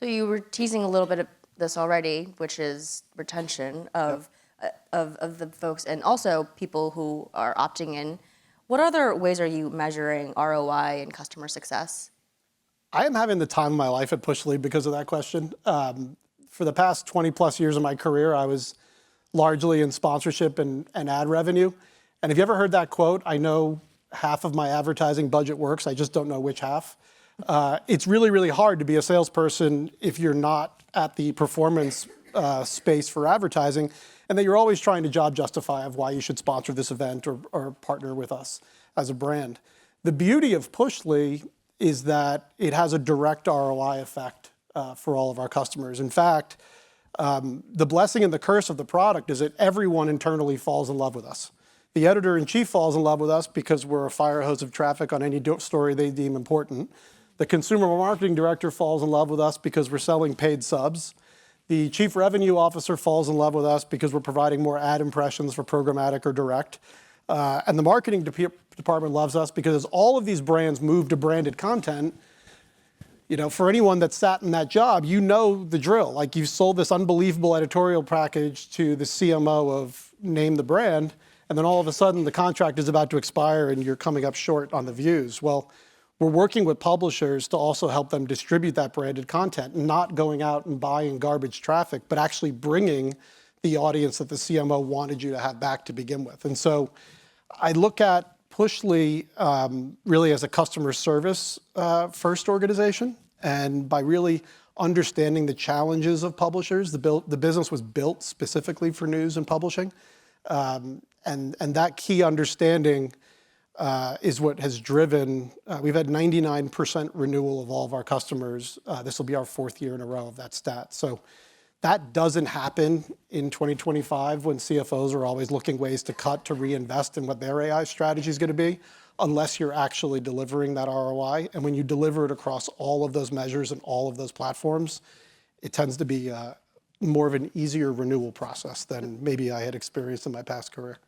So you were teasing a little bit of this already, which is retention of the folks and also people who are opting in. What other ways are you measuring ROI and customer success? I am having the time of my life at Pushly because of that question. For the past 20 plus years of my career, I was largely in sponsorship and ad revenue. And if you ever heard that quote, I know half of my advertising budget works, I just don't know which half. It's really, really hard to be a salesperson if you're not at the performance space for advertising, and that you're always trying to job justify of why you should sponsor this event or partner with us as a brand. The beauty of Pushly is that it has a direct ROI effect for all of our customers. In fact, the blessing and the curse of the product is that everyone internally falls in love with us. The editor-in-chief falls in love with us because we're a fire hose of traffic on any story they deem important. The consumer marketing director falls in love with us because we're selling paid subs. The chief revenue officer falls in love with us because we're providing more ad impressions for programmatic or direct. And the marketing department loves us because as all of these brands move to branded content, you know, for anyone that's sat in that job, you know the drill. Like, you've sold this unbelievable editorial package to the CMO of name the brand, and then all of a sudden the contract is about to expire and you're coming up short on the views. Well, we're working with publishers to also help them distribute that branded content, not going out and buying garbage traffic, but actually bringing the audience that the CMO wanted you to have back to begin with. And so I look at Pushly really as a customer service first organization. And by really understanding the challenges of publishers, the business was built specifically for news and publishing. And that key understanding is what has driven, we've had 99% renewal of all of our customers. This will be our 4th year in a row of that stat. So that doesn't happen in 2025 when CFOs are always looking ways to cut, to reinvest in what their AI strategy is going to be, unless you're actually delivering that ROI. And when you deliver it across all of those measures and all of those platforms, it tends to be more of an easier renewal process than maybe I had experienced in my past career.